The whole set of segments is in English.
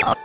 out.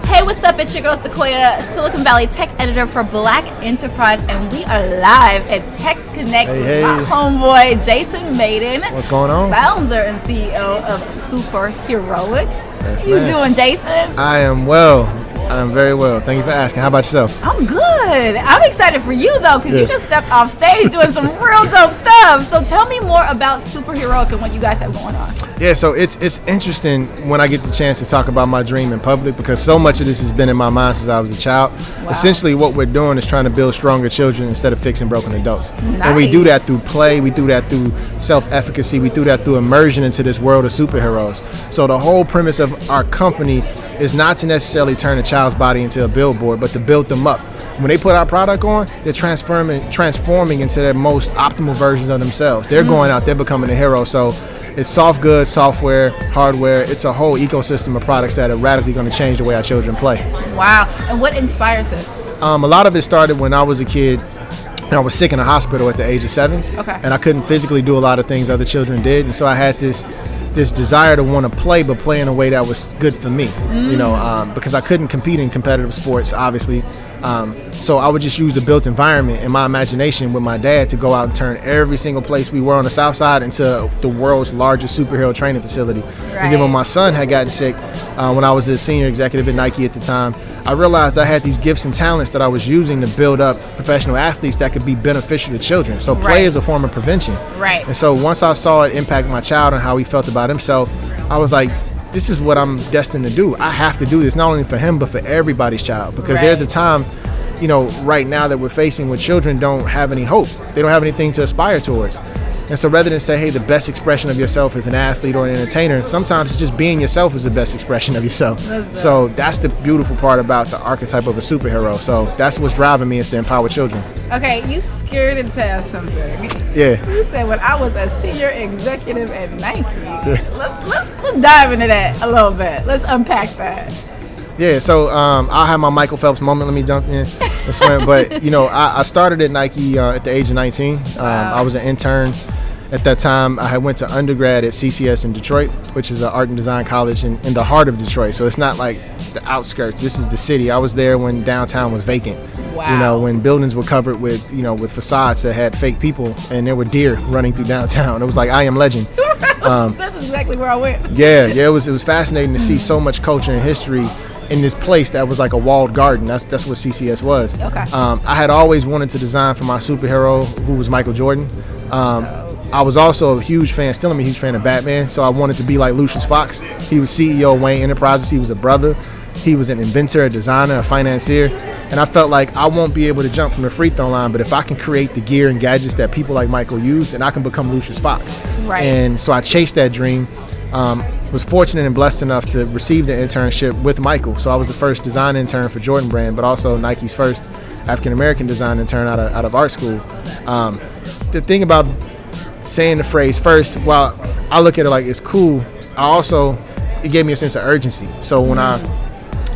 Hey, what's up? It's your girl Sequoia, Silicon Valley tech editor for Black Enterprise, and we are live at Tech Connect with my homeboy Jason Mayden. What's going on? Founder and CEO of Superheroic. Yes, How you doing, Jason? I am well. I'm very well. Thank you for asking. How about yourself? I'm good. I'm excited for you, though, because you just stepped off stage doing some real dope stuff. So tell me more about Superheroic and what you guys have going on. Yeah, so it's interesting when I get the chance to talk about my dream in public, because so much of this has been in my mind since I was a child. Wow. Essentially, what we're doing is trying to build stronger children instead of fixing broken adults. Nice. And we do that through play. We do that through self-efficacy. We do that through immersion into this world of superheroes. So the whole premise of our company is not to necessarily turn a child's body into a billboard, but to build them up. When they put our product on, they're transforming into their most optimal versions of themselves. They're going out, they're becoming a hero. So it's soft goods, software, hardware. It's a whole ecosystem of products that are radically going to change the way our children play. Wow. And what inspired this? A lot of it started when I was a kid. And I was sick in a hospital at the age of 7. Okay. And I couldn't physically do a lot of things other children did. And so I had this desire to want to play, but play in a way that was good for me, because I couldn't compete in competitive sports, obviously. So I would just use the built environment and my imagination with my dad to go out and turn every single place we were on the South Side into the world's largest superhero training facility. Right. And then when my son had gotten sick, when I was a senior executive at Nike at the time, I realized I had these gifts and talents that I was using to build up professional athletes that could be beneficial to children. So play is a form of prevention. Right. And so once I saw it impact my child and how he felt about himself, I was like, this is what I'm destined to do. I have to do this, not only for him, but for everybody's child. Because there's a time, right now that we're facing where children don't have any hope. They don't have anything to aspire towards. And so rather than say, hey, the best expression of yourself is an athlete or an entertainer, sometimes it's just being yourself is the best expression of yourself. So that's the beautiful part about the archetype of a superhero. So that's what's driving me, is to empower children. Okay, you skirted past something. Yeah. You said when I was a senior executive at Nike. Let's dive into that a little bit. Let's unpack that. Yeah, so I'll have my Michael Phelps moment. Let me jump in. But, I started at Nike at the age of 19. I was an intern at that time. I had went to undergrad at CCS in Detroit, which is an art and design college in the heart of Detroit. So it's not like the outskirts. This is the city. I was there when downtown was vacant. Wow. When buildings were covered with, with facades that had fake people, and there were deer running through downtown. It was like I Am Legend. That's exactly where I went. Yeah, it was fascinating to see so much culture and history in this place that was like a walled garden. That's what CCS was. Okay. I had always wanted to design for my superhero, who was Michael Jordan. I was also a huge fan, still am a huge fan of Batman, so I wanted to be like Lucius Fox. He was CEO of Wayne Enterprises. He was a brother. He was an inventor, a designer, a financier. And I felt like I won't be able to jump from the free throw line, but if I can create the gear and gadgets that people like Michael use, then I can become Lucius Fox. Right. And so I chased that dream. Was fortunate and blessed enough to receive the internship with Michael. So I was the first design intern for Jordan Brand, but also Nike's first African-American design intern out of art school. The thing about saying the phrase first, while I look at it like it's cool, it gave me a sense of urgency. So when I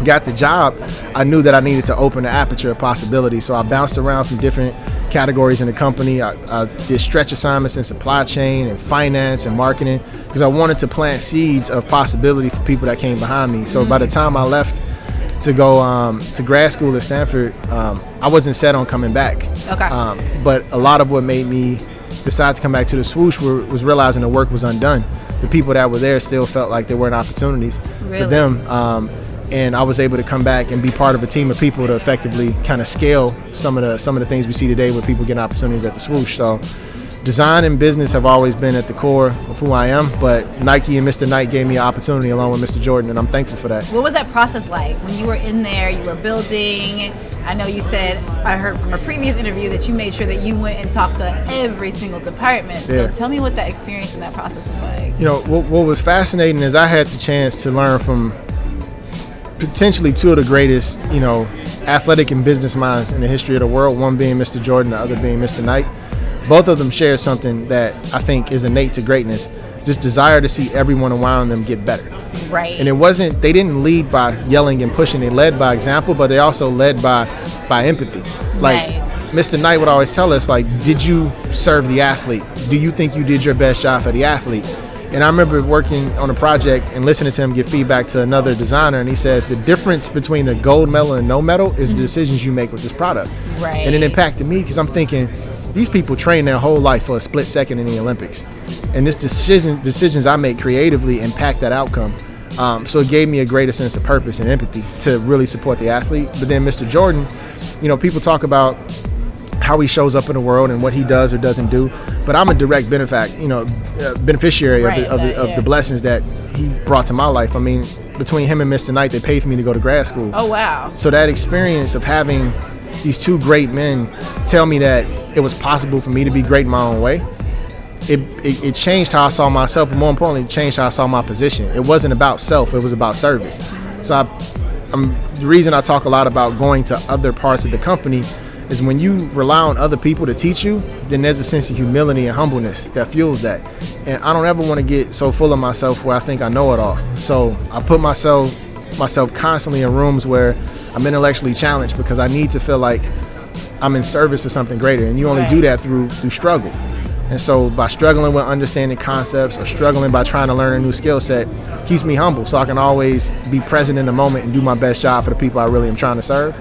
got the job, I knew that I needed to open the aperture of possibility. So I bounced around from different categories in the company. I did stretch assignments in supply chain and finance and marketing, because I wanted to plant seeds of possibility for people that came behind me. So by the time I left to go to grad school at Stanford, I wasn't set on coming back. Okay. But a lot of what made me decide to come back to the swoosh was realizing the work was undone. The people that were there still felt like there weren't opportunities for them. And I was able to come back and be part of a team of people to effectively kind of scale some of the things we see today where people get opportunities at the swoosh. So design and business have always been at the core of who I am, but Nike and Mr. Knight gave me an opportunity along with Mr. Jordan, and I'm thankful for that. What was that process like when you were in there, you were building? I know you said, I heard from a previous interview that you made sure that you went and talked to every single department. So tell me what that experience and that process was like. What was fascinating is I had the chance to learn from potentially two of the greatest, athletic and business minds in the history of the world, one being Mr. Jordan, the other being Mr. Knight. Both of them share something that I think is innate to greatness, this desire to see everyone around them get better. Right. And they didn't lead by yelling and pushing, they led by example, but they also led by empathy. Like, nice. Mr. Knight would always tell us, like, did you serve the athlete? Do you think you did your best job for the athlete? And I remember working on a project and listening to him give feedback to another designer, and he says the difference between a gold medal and no medal is the decisions you make with this product. Right. And it impacted me because I'm thinking, these people train their whole life for a split second in the Olympics. And this decisions I make creatively impact that outcome. So it gave me a greater sense of purpose and empathy to really support the athlete. But then Mr. Jordan, people talk about how he shows up in the world and what he does or doesn't do. But I'm a direct beneficiary of the blessings that he brought to my life. I mean, between him and Mr. Knight, they paid for me to go to grad school. Oh, wow. So that experience of having these two great men tell me that it was possible for me to be great in my own way, it changed how I saw myself, but more importantly, it changed how I saw my position. It wasn't about self, it was about service. So the reason I talk a lot about going to other parts of the company is when you rely on other people to teach you, then there's a sense of humility and humbleness that fuels that. And I don't ever want to get so full of myself where I think I know it all. So I put myself constantly in rooms where I'm intellectually challenged because I need to feel like I'm in service to something greater. And you only do that through struggle. And so by struggling with understanding concepts or struggling by trying to learn a new skill set keeps me humble, so I can always be present in the moment and do my best job for the people I really am trying to serve.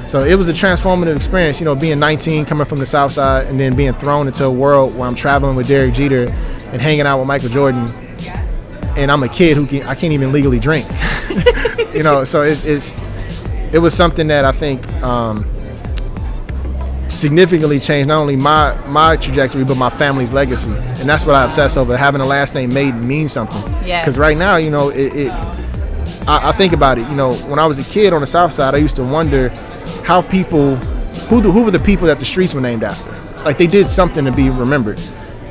So it was a transformative experience, being 19, coming from the South Side, and then being thrown into a world where I'm traveling with Derek Jeter and hanging out with Michael Jordan, and I'm a kid I can't even legally drink. So it was something that I think significantly changed not only my trajectory, but my family's legacy. And that's what I obsess over. Having a last name Mayden means something. Yeah. Because right now, I think about it. When I was a kid on the South Side, I used to wonder how people, who were the people that the streets were named after? Like, they did something to be remembered.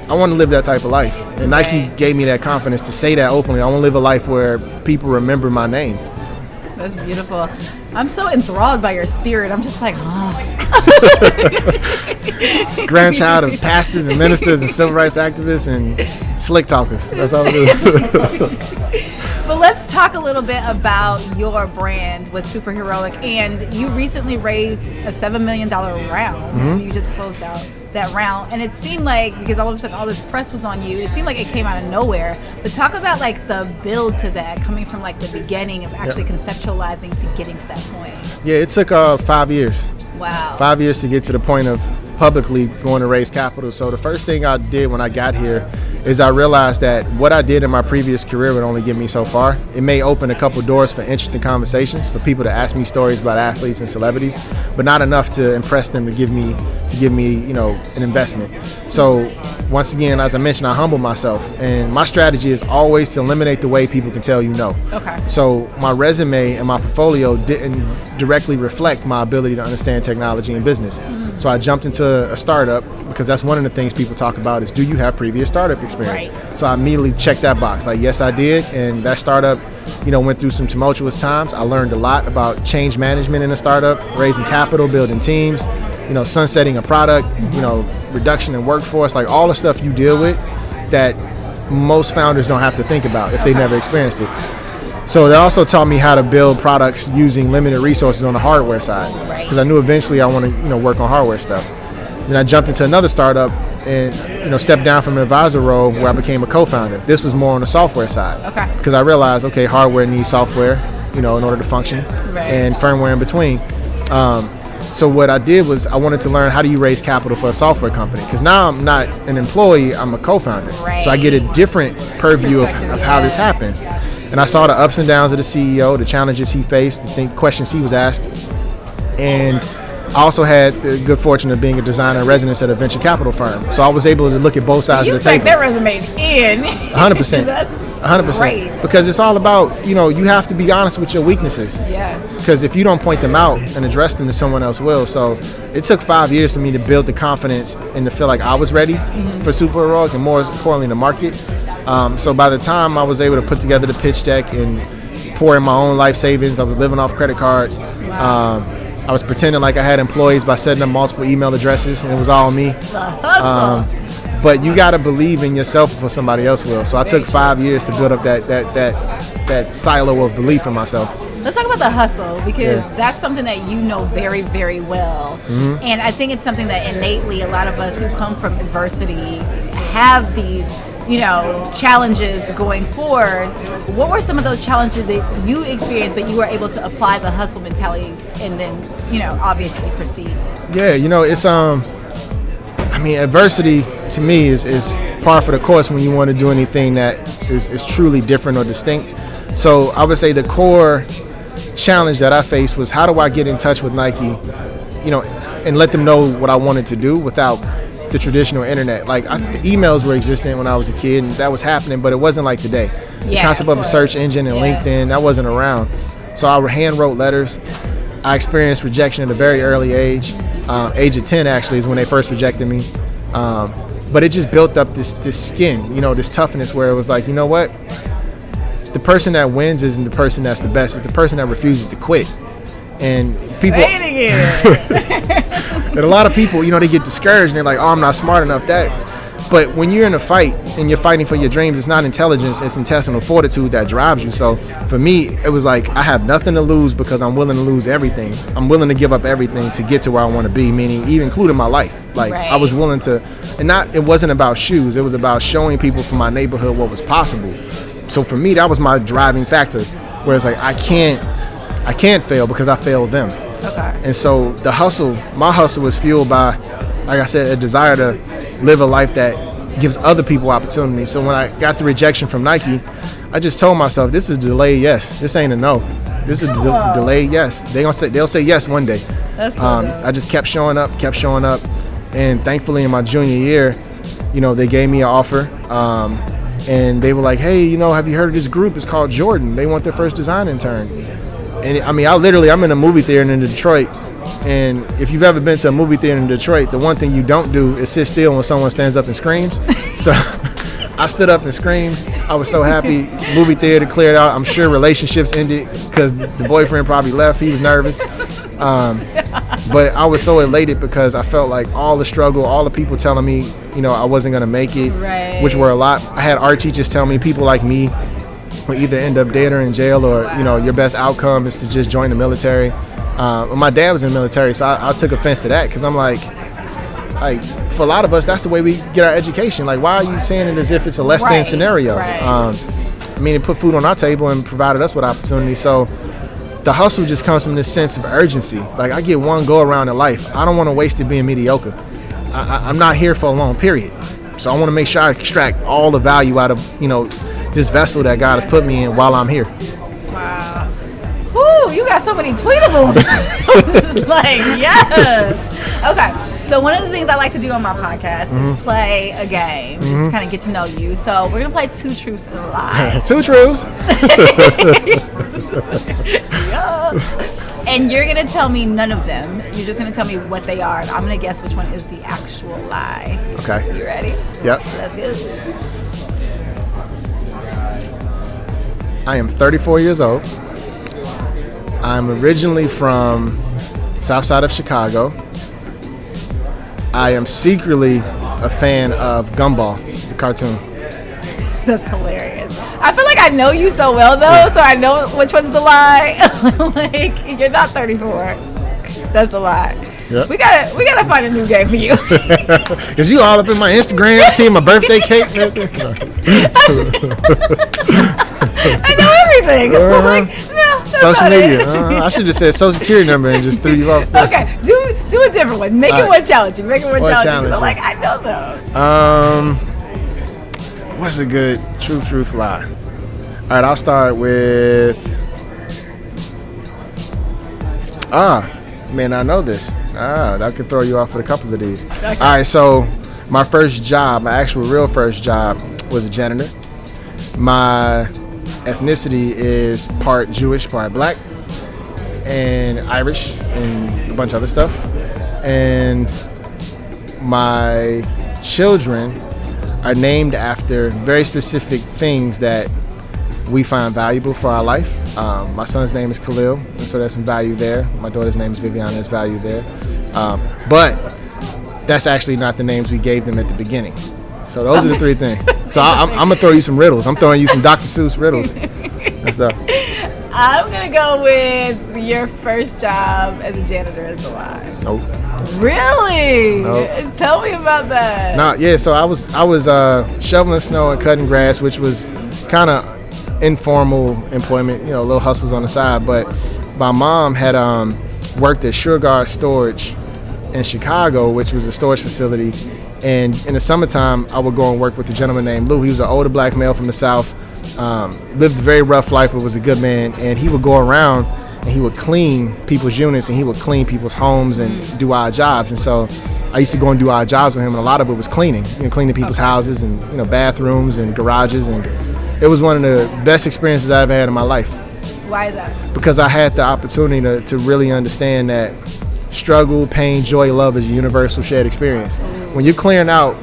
I want to live that type of life. And Nike gave me that confidence to say that openly. I want to live a life where people remember my name. That's beautiful. I'm so enthralled by your spirit. I'm just like, Grandchild of pastors and ministers and civil rights activists and slick talkers. That's all we do. But let's talk a little bit about your brand with Superheroic. And you recently raised a $7 million round. Mm-hmm. You just closed out that round. And it seemed like, because all of a sudden all this press was on you, it seemed like it came out of nowhere. But talk about like the build to that, coming from like the beginning of actually conceptualizing to getting to that point. Yeah, it took 5 years. Wow. 5 years to get to the point of publicly going to raise capital. So the first thing I did when I got here is I realized that what I did in my previous career would only get me so far. It may open a couple doors for interesting conversations, for people to ask me stories about athletes and celebrities, but not enough to impress them to give me an investment. So once again, as I mentioned, I humble myself, and my strategy is always to eliminate the way people can tell you no. Okay. So my resume and my portfolio didn't directly reflect my ability to understand technology and business. So I jumped into a startup because that's one of the things people talk about is, do you have previous startup experience? Right. So I immediately checked that box. Like, yes, I did. And that startup, went through some tumultuous times. I learned a lot about change management in a startup, raising capital, building teams, sunsetting a product, reduction in workforce, like all the stuff you deal with that most founders don't have to think about if they never experienced it. So that also taught me how to build products using limited resources on the hardware side. Right. Because I knew eventually I want to, work on hardware stuff. Then I jumped into another startup and, stepped down from an advisor role where I became a co-founder. This was more on the software side. Okay. Because I realized, hardware needs software, in order to function, and firmware in between. So what I did was I wanted to learn, how do you raise capital for a software company? Because now I'm not an employee, I'm a co-founder. Right. So I get a different purview of how this happens. And I saw the ups and downs of the CEO, the challenges he faced, the questions he was asked. And I also had the good fortune of being a designer in residence at a venture capital firm. So I was able to look at both sides of the table. You that resume in. 100%. That's 100%. great. Because it's all about, you have to be honest with your weaknesses. Yeah. Because if you don't point them out and address them, then someone else will. So it took 5 years for me to build the confidence and to feel like I was ready for Superheroic, and more importantly, the market. So by the time I was able to put together the pitch deck and pour in my own life savings, I was living off credit cards. Wow. I was pretending like I had employees by setting up multiple email addresses, and it was all me. But you got to believe in yourself before somebody else will. So I took 5 years to build up that silo of belief in myself. Let's talk about the hustle, because that's something that you know very, very well. Mm-hmm. And I think it's something that innately a lot of us who come from adversity have these challenges going forward. What were some of those challenges that you experienced, but you were able to apply the hustle mentality and then, obviously proceed? Yeah, it's adversity to me is par for the course when you want to do anything that is truly different or distinct. So I would say the core challenge that I faced was, how do I get in touch with Nike, and let them know what I wanted to do without the traditional internet. Like, the emails were existent when I was a kid, and that was happening, but it wasn't like today. The concept of a search engine and LinkedIn, that wasn't around. So I hand wrote letters. I experienced rejection at a very early age. Age of 10 actually is when they first rejected me. But it just built up this skin, this toughness, where it was like, you know what? The person that wins isn't the person that's the best. It's the person that refuses to quit. And people, and a lot of people, they get discouraged and they're like, oh, I'm not smart enough. But when you're in a fight and you're fighting for your dreams, it's not intelligence, it's intestinal fortitude that drives you. So for me, it was like, I have nothing to lose because I'm willing to lose everything. I'm willing to give up everything to get to where I want to be, meaning even including my life. Like, I was willing to, it wasn't about shoes. It was about showing people from my neighborhood what was possible. So for me, that was my driving factor, where it's like, I can't fail because I failed them. Okay. And so my hustle was fueled by, like I said, a desire to live a life that gives other people opportunities. So when I got the rejection from Nike, I just told myself, this is a delayed yes. This ain't a no. This is a delayed yes. They'll say yes one day. That's so I just kept showing up. And thankfully in my junior year, they gave me an offer. And they were like, hey, have you heard of this group? It's called Jordan. They want their first design intern. And I'm in a movie theater in Detroit. And if you've ever been to a movie theater in Detroit, the one thing you don't do is sit still when someone stands up and screams. So I stood up and screamed. I was so happy. Movie theater cleared out. I'm sure relationships ended because the boyfriend probably left. He was nervous. But I was so elated because I felt like all the struggle, all the people telling me, I wasn't going to make it, which were a lot. I had art teachers tell me people like me will either end up dead or in jail, or, your best outcome is to just join the military. My dad was in the military, so I took offense to that, because I'm like, for a lot of us, that's the way we get our education. Like, why are you saying it as if it's a less than scenario? It put food on our table and provided us with opportunity. So the hustle just comes from this sense of urgency. Like, I get one go around in life. I don't want to waste it being mediocre. I'm not here for a long period. So I want to make sure I extract all the value out of, this vessel that God has put me in while I'm here. Wow. Woo, you got so many tweetables. It's like, yes. Okay. So one of the things I like to do on my podcast is play a game, just to kind of get to know you. So we're going to play Two Truths and a Lie. Two Truths. Yeah. And you're going to tell me none of them. You're just going to tell me what they are. And I'm going to guess which one is the actual lie. Okay. You ready? Yep. Let's go. I am 34 years old. I'm originally from south side of Chicago. I am secretly a fan of Gumball, the cartoon. That's hilarious. I feel like I know you so well, though, so I know which one's the lie. Like, you're not 34. That's a lie. Yep. We gotta find a new game for you. Cause you all up in my Instagram, seeing my birthday cake. I know everything. I'm like, no, social media. I should have said social security number and just threw you off. Okay, do a different one. Make it more challenging. Make it more challenging. I'm like, I know those. What's a good truth, lie? All right, I'll start with. Man, I know this. That could throw you off with a couple of these. Okay. All right, so my first job, my actual real first job, was a janitor. My ethnicity is part Jewish, part black, and Irish, and a bunch of other stuff. And my children are named after very specific things that we find valuable for our life. My son's name is Khalil, and so there's some value there. My daughter's name is Viviana, there's value there. But that's actually not the names we gave them at the beginning. So those are the three things. So I'm going to throw you some riddles. I'm throwing you some Dr. Seuss riddles and stuff. I'm going to go with your first job as a janitor as a lie. Nope. Really? Nope. Tell me about that. No, yeah. So I was shoveling snow and cutting grass, which was kind of informal employment, little hustles on the side. But my mom had worked at SureGuard Storage in Chicago, which was a storage facility. And in the summertime, I would go and work with a gentleman named Lou. He was an older black male from the South, lived a very rough life, but was a good man. And he would go around and he would clean people's units and he would clean people's homes and do odd jobs. And so I used to go and do odd jobs with him, and a lot of it was cleaning, cleaning people's houses and bathrooms and garages. And it was one of the best experiences I've had in my life. Why is that? Because I had the opportunity to really understand that struggle, pain, joy, love is a universal shared experience. When you're clearing out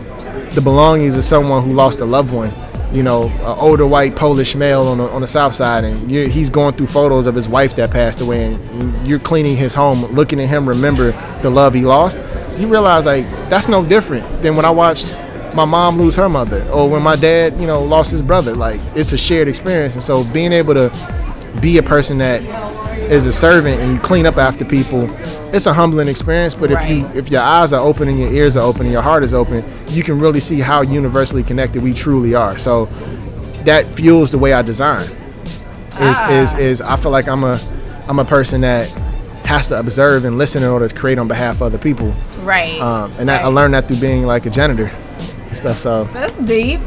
the belongings of someone who lost a loved one, an older white Polish male on the South Side, and he's going through photos of his wife that passed away, and you're cleaning his home, looking at him remember the love he lost, you realize that's no different than when I watched my mom lose her mother, or when my dad lost his brother. It's a shared experience. And so being able to be a person that is a servant and you clean up after people, it's a humbling experience. But if your eyes are open and your ears are open and your heart is open, you can really see how universally connected we truly are. So that fuels the way I design. Is I feel like I'm a person that has to observe and listen in order to create on behalf of other people. Right. I learned that through being like a janitor and stuff. So that's deep.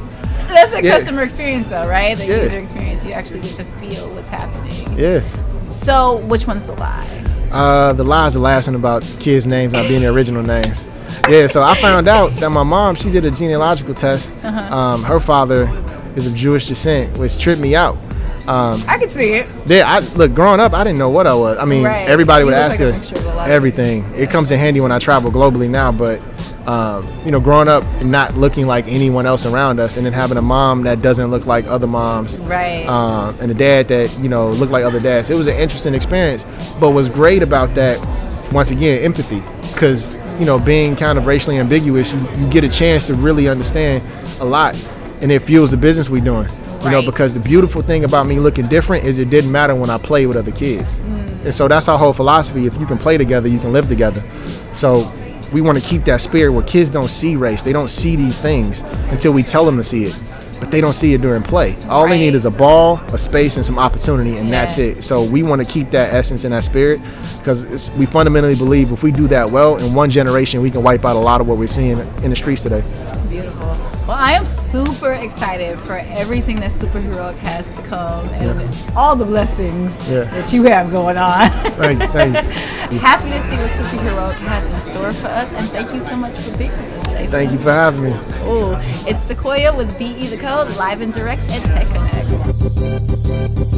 That's a customer experience, though, right? The user experience. You actually get to feel what's happening. Yeah. So, which one's the lie? The lie is the last one about kids' names not being the original names. Yeah. So I found out that my mom, she did a genealogical test. Her father is of Jewish descent, which tripped me out. I could see it. Yeah, growing up, I didn't know what I was. I mean, everybody would ask her everything. It comes in handy when I travel globally now, but growing up and not looking like anyone else around us, and then having a mom that doesn't look like other moms, and a dad that looked like other dads. It was an interesting experience. But what's great about that, once again, empathy, because being kind of racially ambiguous, you get a chance to really understand a lot, and it fuels the business we're doing. Because the beautiful thing about me looking different is it didn't matter when I played with other kids. And so that's our whole philosophy. If you can play together, you can live together. So we want to keep that spirit where kids don't see race. They don't see these things until we tell them to see it. But they don't see it during play. All they need is a ball, a space, and some opportunity, and that's it. So we want to keep that essence and that spirit, because we fundamentally believe if we do that well, in one generation, we can wipe out a lot of what we're seeing in the streets today. Beautiful. Well, I am super excited for everything that Superheroic has to come and all the blessings that you have going on. Thank you. Happy to see what Superheroic has in store for us, and thank you so much for being with us, Jason. Thank you for having me. Oh, it's Sequoia with BE The Code, live and direct at Tech Connect.